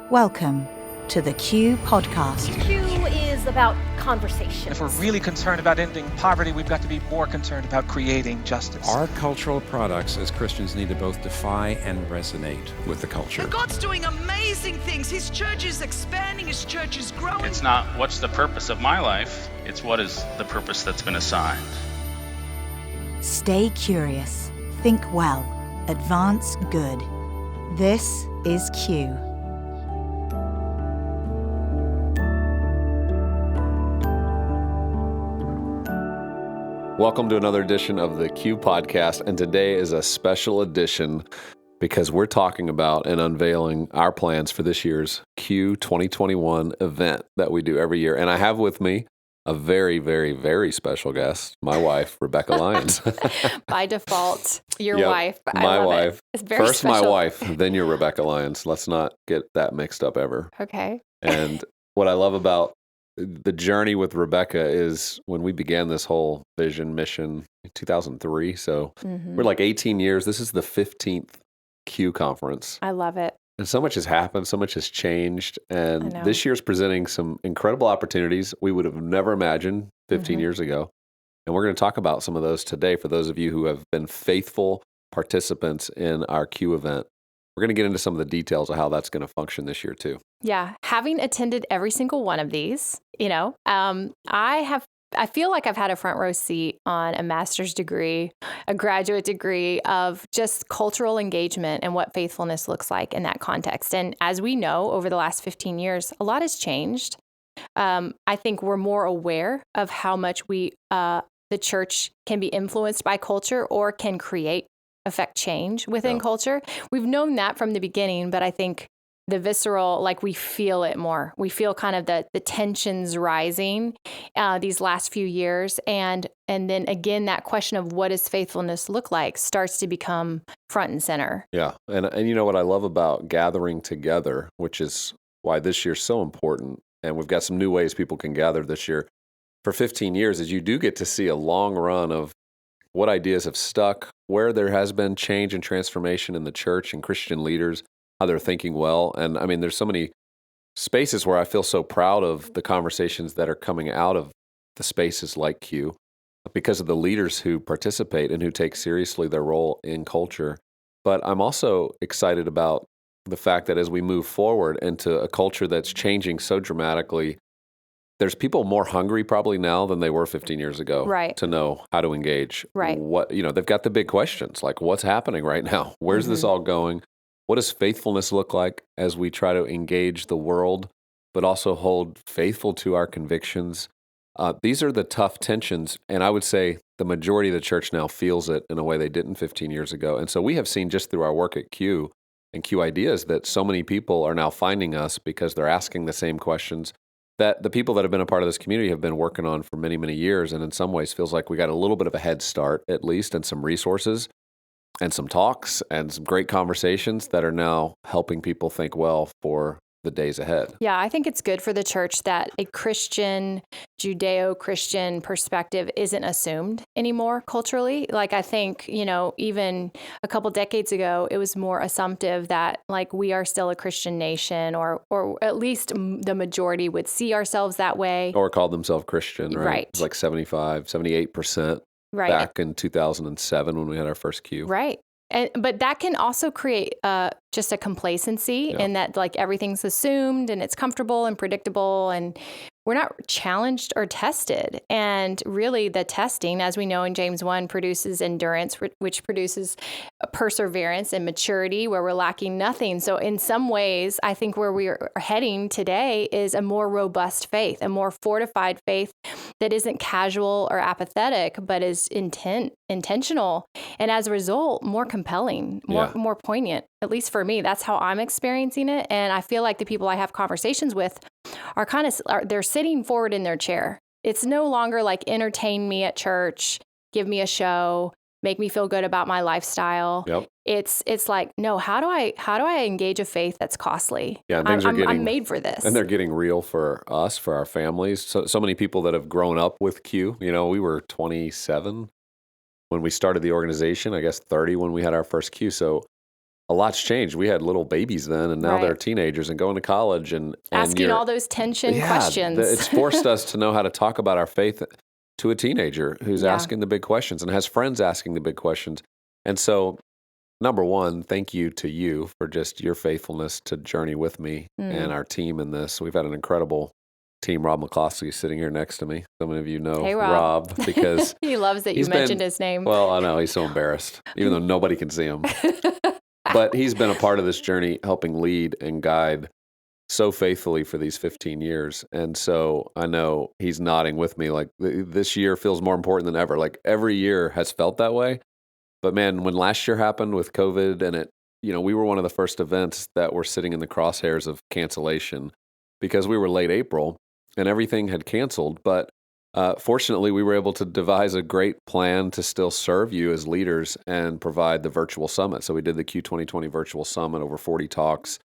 Welcome to the Q Podcast. Q is about conversation. If we're really concerned about ending poverty, we've got to be more concerned about creating justice. Our cultural products as Christians need to both defy and resonate with the culture. And God's doing amazing things. His church is expanding, His church is growing. It's not what's the purpose of my life, it's what is the purpose that's been assigned. Stay curious, think well, advance good. This is Q. Welcome to another edition of the Q Podcast, and today is a special edition because we're talking about and unveiling our plans for this year's Q 2021 event that we do every year. And I have with me a very, very, very special guest, my wife, Rebekah Lyons. By default, your Yep, wife. my wife. It's very First special. my wife, then you're Rebekah Lyons. Let's not get that mixed up ever. Okay. And what I love about the journey with Rebekah is when we began this whole vision mission in 2003. So we're like 18 years. This is the 15th Q conference. I love it. And so much has happened. So much has changed. I And know. this year's presenting some incredible opportunities we would have never imagined 15 years ago. And we're going to talk about some of those today for those of you who have been faithful participants in our Q event. We're going to get into some of the details of how that's going to function this year too. Yeah. Having attended every single one of these, I feel like I've had a front row seat on a master's degree, a graduate degree of just cultural engagement and what faithfulness looks like in that context. And as we know, over the last 15 years, a lot has changed. I think we're more aware of how much the church can be influenced by culture or can affect change within culture. We've known that from the beginning, but I think the visceral, like we feel it more. We feel kind of the tensions rising these last few years. And then again, that question of what does faithfulness look like starts to become front and center. Yeah. And you know what I love about gathering together, which is why this year's so important, and we've got some new ways people can gather this year for 15 years, is you do get to see a long run of what ideas have stuck, where there has been change and transformation in the church and Christian leaders, how they're thinking well. And I mean, there's so many spaces where I feel so proud of the conversations that are coming out of the spaces like Q because of the leaders who participate and who take seriously their role in culture. But I'm also excited about the fact that as we move forward into a culture that's changing so dramatically, there's people more hungry probably now than they were 15 years ago to know how to engage. Right. They've got the big questions like what's happening right now? Where's this all going? What does faithfulness look like as we try to engage the world, but also hold faithful to our convictions? These are the tough tensions. And I would say the majority of the church now feels it in a way they didn't 15 years ago. And so we have seen just through our work at Q and Q Ideas that so many people are now finding us because they're asking the same questions that the people that have been a part of this community have been working on for many, many years. And in some ways feels like we got a little bit of a head start, at least, and some resources and some talks and some great conversations that are now helping people think well for the days ahead. Yeah, I think it's good for the church that a Christian, Judeo-Christian perspective isn't assumed anymore culturally. Like I think, even a couple decades ago, it was more assumptive that like we are still a Christian nation or at least the majority would see ourselves that way. Or called themselves Christian, right? Right. It's like 75, 78% Right. back in 2007 when we had our first Q. Right. But that can also create just a complacency in that like everything's assumed and it's comfortable and predictable and we're not challenged or tested. And really the testing, as we know in James 1, produces endurance, which produces perseverance and maturity where we're lacking nothing. So in some ways, I think where we are heading today is a more robust faith, a more fortified faith that isn't casual or apathetic, but is intentional. And as a result, more compelling, more poignant. At least for me, that's how I'm experiencing it. And I feel like the people I have conversations with are they're sitting forward in their chair. It's no longer like entertain me at church, give me a show, make me feel good about my lifestyle. Yep. It's like, no, how do I engage a faith that's costly? Yeah, and things are getting, I'm made for this. And they're getting real for us, for our families. So many people that have grown up with Q, we were 27 when we started the organization, I guess 30 when we had our first Q. So a lot's changed. We had little babies then, and now they're teenagers and going to college and asking all those tension questions. It's forced us to know how to talk about our faith to a teenager who's asking the big questions and has friends asking the big questions. And so, number one, thank you to you for just your faithfulness to journey with me and our team in this. We've had an incredible team. Rob McCloskey is sitting here next to me. Some of you know Rob because he loves that you mentioned his name. Well, I know he's so embarrassed, even though nobody can see him. But he's been a part of this journey, helping lead and guide so faithfully for these 15 years. And so I know he's nodding with me like this year feels more important than ever. Like every year has felt that way. But man, when last year happened with COVID and we were one of the first events that were sitting in the crosshairs of cancellation because we were late April and everything had canceled. But fortunately, we were able to devise a great plan to still serve you as leaders and provide the virtual summit. So we did the Q 2020 virtual summit, over 40 talks.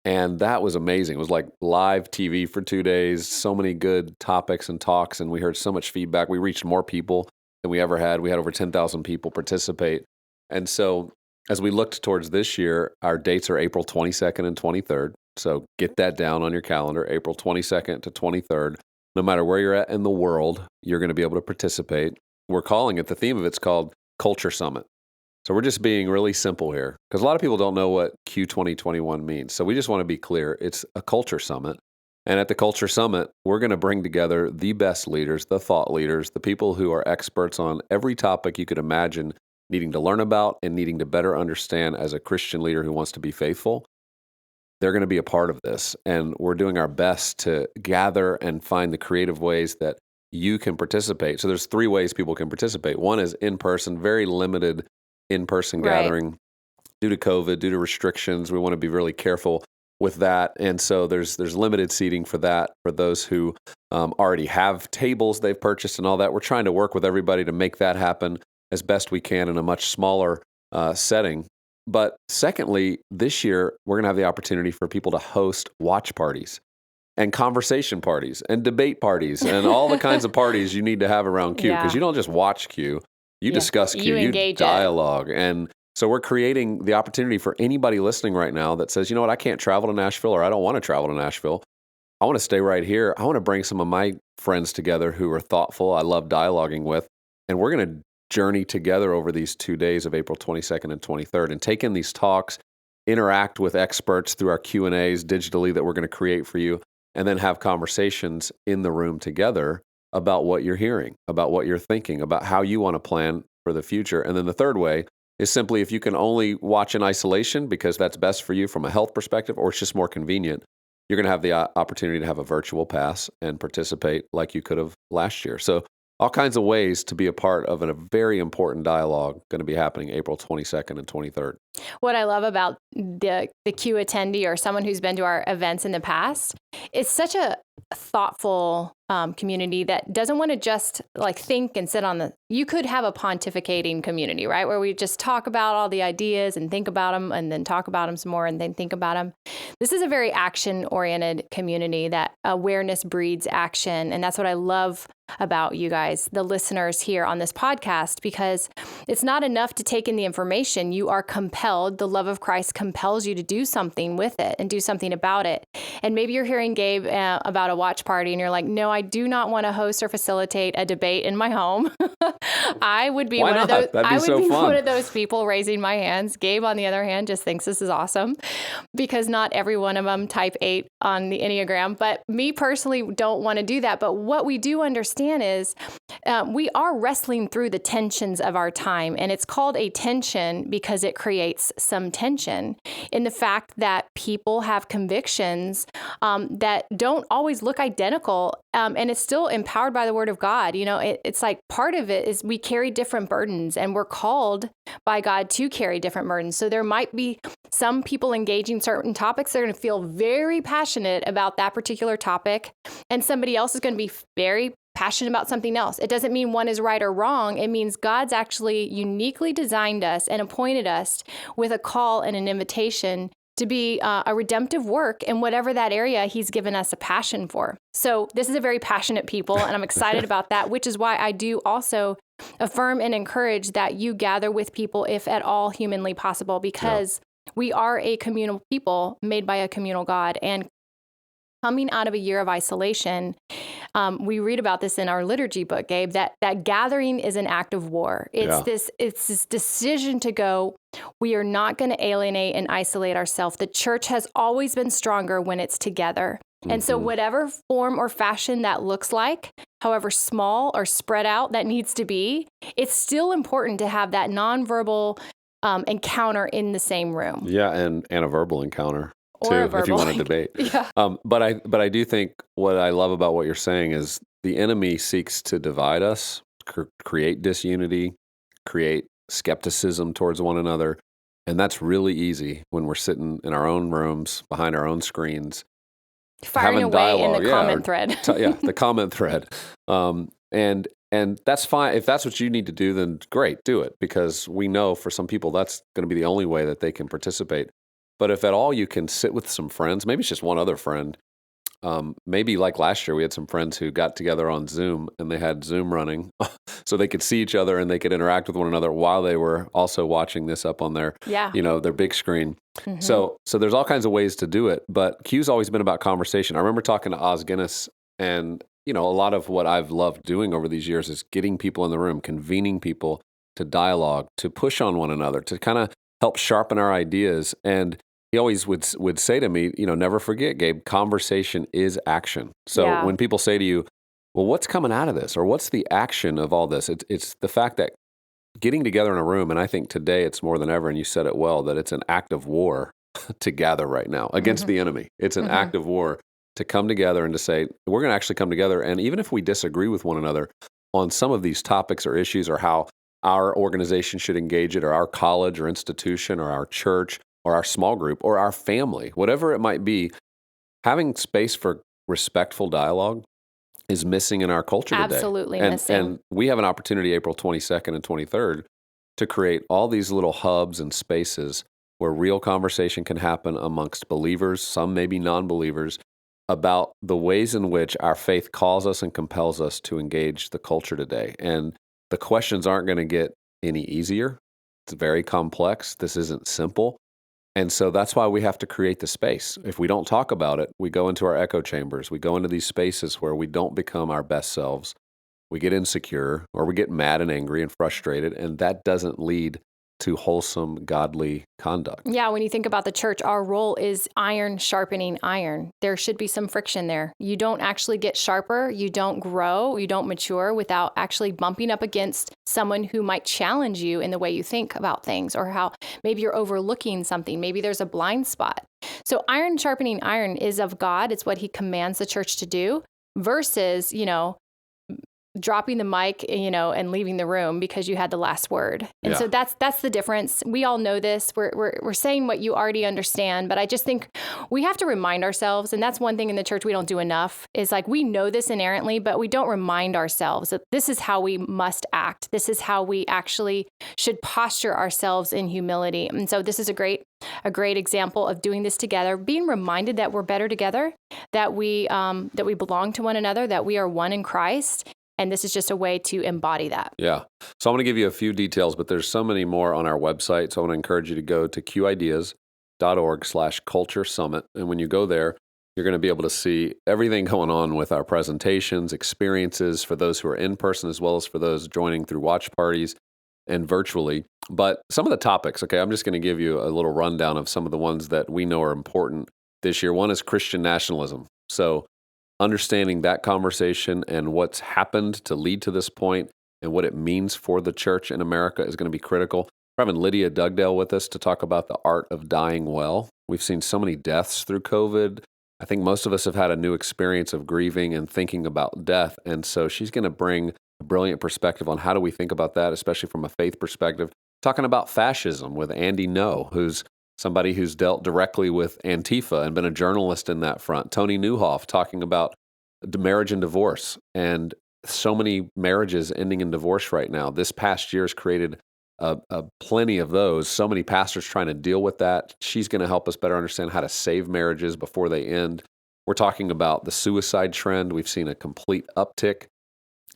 And that was amazing. It was like live TV for 2 days, so many good topics and talks, and we heard so much feedback. We reached more people than we ever had. We had over 10,000 people participate. And so as we looked towards this year, our dates are April 22nd and 23rd. So get that down on your calendar, April 22nd to 23rd. No matter where you're at in the world, you're going to be able to participate. We're calling it, the theme of it's called Culture Summit. So we're just being really simple here because a lot of people don't know what Q 2021 means. So we just want to be clear. It's a culture summit. And at the Culture Summit, we're going to bring together the best leaders, the thought leaders, the people who are experts on every topic you could imagine needing to learn about and needing to better understand as a Christian leader who wants to be faithful. They're going to be a part of this. And we're doing our best to gather and find the creative ways that you can participate. So there's 3 ways people can participate. One is in person, very limited in-person gathering due to COVID, due to restrictions. We want to be really careful with that. And so there's limited seating for that, for those who already have tables they've purchased and all that. We're trying to work with everybody to make that happen as best we can in a much smaller setting. But secondly, this year, we're going to have the opportunity for people to host watch parties and conversation parties and debate parties and all the kinds of parties you need to have around Q, because you don't just watch Q. You discuss Q, you dialogue. And so we're creating the opportunity for anybody listening right now that says, you know what, I can't travel to Nashville, or I don't want to travel to Nashville. I want to stay right here. I want to bring some of my friends together who are thoughtful, I love dialoguing with, and we're going to journey together over these 2 days of April 22nd and 23rd and take in these talks, interact with experts through our Q&As digitally that we're going to create for you, and then have conversations in the room together about what you're hearing, about what you're thinking, about how you want to plan for the future. And then the third way is simply if you can only watch in isolation because that's best for you from a health perspective, or it's just more convenient, you're going to have the opportunity to have a virtual pass and participate like you could have last year. So all kinds of ways to be a part of a very important dialogue going to be happening April 22nd and 23rd. What I love about the Q attendee or someone who's been to our events in the past, it's such a thoughtful community that doesn't want to just like think and sit on the, you could have a pontificating community, right? Where we just talk about all the ideas and think about them and then talk about them some more and then think about them. This is a very action-oriented community that awareness breeds action. And that's what I love about you guys, the listeners here on this podcast, because it's not enough to take in the information. You are compelled, the love of Christ compels you to do something with it and do something about it. And maybe you're hearing Gabe about a watch party and you're like, no, I do not want to host or facilitate a debate in my home. I would be one of those. I would be one of those people raising my hands. Gabe, on the other hand, just thinks this is awesome because not every one of them type 8 on the Enneagram. But me personally don't want to do that. But what we do understand is we are wrestling through the tensions of our time. And it's called a tension because it creates some tension in the fact that people have convictions that don't always look identical. And it's still empowered by the word of God. You know, it's like part of it is we carry different burdens and we're called by God to carry different burdens. So there might be some people engaging certain topics. They're going to feel very passionate about that particular topic. And somebody else is going to be very passionate about something else. It doesn't mean one is right or wrong. It means God's actually uniquely designed us and appointed us with a call and an invitation to be a redemptive work in whatever that area he's given us a passion for. So this is a very passionate people, and I'm excited about that, which is why I do also affirm and encourage that you gather with people if at all humanly possible, because we are a communal people made by a communal God. And coming out of a year of isolation, we read about this in our liturgy book, Gabe, that gathering is an act of war. It's this decision to go, we are not going to alienate and isolate ourselves. The church has always been stronger when it's together. And so whatever form or fashion that looks like, however small or spread out that needs to be, it's still important to have that nonverbal encounter in the same room. Yeah, and a verbal encounter. Or too, if you want to debate. Yeah. But I do think what I love about what you're saying is the enemy seeks to divide us, create disunity, create skepticism towards one another. And that's really easy when we're sitting in our own rooms, behind our own screens. Firing having away dialogue, in the comment thread. The comment thread. And that's fine. If that's what you need to do, then great, do it. Because we know for some people, that's going to be the only way that they can participate. But if at all you can sit with some friends, maybe it's just one other friend. Maybe like last year, we had some friends who got together on Zoom and they had Zoom running so they could see each other and they could interact with one another while they were also watching this up on their, their big screen. Mm-hmm. So there's all kinds of ways to do it. But Q's always been about conversation. I remember talking to Oz Guinness, and a lot of what I've loved doing over these years is getting people in the room, convening people to dialogue, to push on one another, to kind of help sharpen our ideas. And he always would say to me, never forget, Gabe, conversation is action. So when people say to you, well, what's coming out of this? Or what's the action of all this? It's the fact that getting together in a room, and I think today it's more than ever, and you said it well, that it's an act of war to gather right now against the enemy. It's an act of war to come together and to say, we're going to actually come together. And even if we disagree with one another on some of these topics or issues, or how our organization should engage it, or our college or institution or our church or our small group or our family, whatever it might be, having space for respectful dialogue is missing in our culture today. Absolutely missing. And we have an opportunity April 22nd and 23rd to create all these little hubs and spaces where real conversation can happen amongst believers, some maybe non-believers, about the ways in which our faith calls us and compels us to engage the culture today. And the questions aren't going to get any easier. It's very complex. This isn't simple. And so that's why we have to create the space. If we don't talk about it, we go into our echo chambers. We go into these spaces where we don't become our best selves. We get insecure, or we get mad and angry and frustrated, and that doesn't lead to wholesome, godly conduct. Yeah, when you think about the church, our role is iron sharpening iron. There should be some friction there. You don't actually get sharper, you don't grow, you don't mature without actually bumping up against someone who might challenge you in the way you think about things, or how maybe you're overlooking something. Maybe there's a blind spot. So iron sharpening iron is of God. It's what he commands the church to do, versus, dropping the mic, and leaving the room because you had the last word. And so that's the difference. We all know this. We're saying what you already understand, but I just think we have to remind ourselves, and that's one thing in the church we don't do enough, is like, we know this inherently, but we don't remind ourselves that this is how we must act. This is how we actually should posture ourselves in humility. And so this is a great example of doing this together, being reminded that we're better together, that we belong to one another, that we are one in Christ. And this is just a way to embody that. Yeah. So I'm going to give you a few details, but there's so many more on our website. So I want to encourage you to go to qideas.org/culture summit. And when you go there, you're going to be able to see everything going on with our presentations, experiences for those who are in person, as well as for those joining through watch parties and virtually. But some of the topics, okay, I'm just going to give you a little rundown of some of the ones that we know are important this year. One is Christian nationalism. So understanding that conversation and what's happened to lead to this point and what it means for the church in America is going to be critical. We're having Lydia Dugdale with us to talk about the art of dying well. We've seen so many deaths through COVID. I think most of us have had a new experience of grieving and thinking about death. And so she's going to bring a brilliant perspective on how do we think about that, especially from a faith perspective. Talking about fascism with Andy No, who's somebody who's dealt directly with Antifa and been a journalist in that front. Tony Newhoff talking about marriage and divorce, and so many marriages ending in divorce right now. This past year has created plenty of those. So many pastors trying to deal with that. She's going to help us better understand how to save marriages before they end. We're talking about the suicide trend. We've seen a complete uptick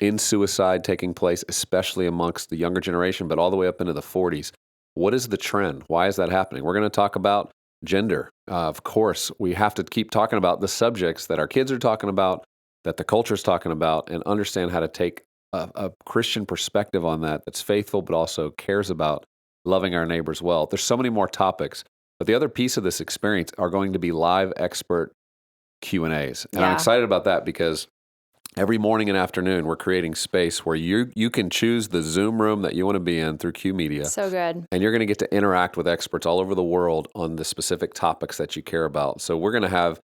in suicide taking place, especially amongst the younger generation, but all the way up into the 40s. What is the trend? Why is that happening? We're going to talk about gender. Of course, we have to keep talking about the subjects that our kids are talking about, that the culture is talking about, and understand how to take a Christian perspective on that that's faithful, but also cares about loving our neighbors well. There's so many more topics, but the other piece of this experience are going to be live expert Q&As. And I'm excited about that because every morning and afternoon, we're creating space where you can choose the Zoom room that you want to be in through Q Media. So good. And you're going to get to interact with experts all over the world on the specific topics that you care about. So we're going to have,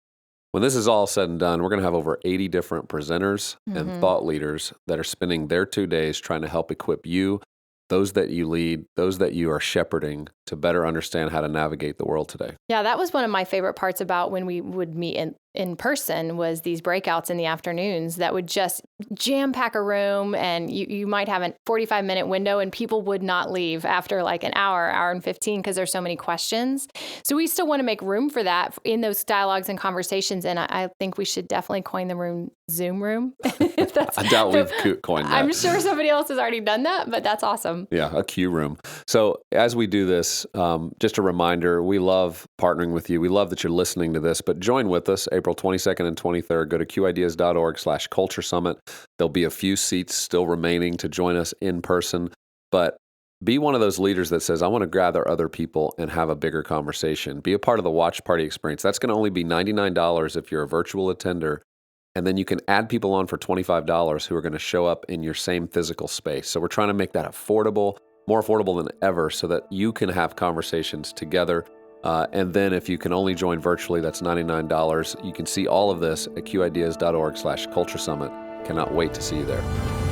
when this is all said and done, we're going to have over 80 different presenters and thought leaders that are spending their 2 days trying to help equip you, those that you lead, those that you are shepherding, to better understand how to navigate the world today. Yeah, that was one of my favorite parts about when we would meet in person, was these breakouts in the afternoons that would just jam pack a room, and you might have a 45-minute window and people would not leave after like an hour and 15 because there's so many questions. So we still want to make room for that in those dialogues and conversations. And I think we should definitely coin the room Zoom room. I doubt we've coined that. I'm sure somebody else has already done that, but that's awesome. Yeah, a Q room. So as we do this, just a reminder, we love partnering with you. We love that you're listening to this, but join with us April 22nd and 23rd. Go to qideas.org/culture summit. There'll be a few seats still remaining to join us in person, but be one of those leaders that says, I want to gather other people and have a bigger conversation. Be a part of the watch party experience. That's going to only be $99 if you're a virtual attender. And then you can add people on for $25 who are going to show up in your same physical space. So we're trying to make that affordable, more affordable than ever, so that you can have conversations together. And then if you can only join virtually, that's $99. You can see all of this at qideas.org/culture summit. Cannot wait to see you there.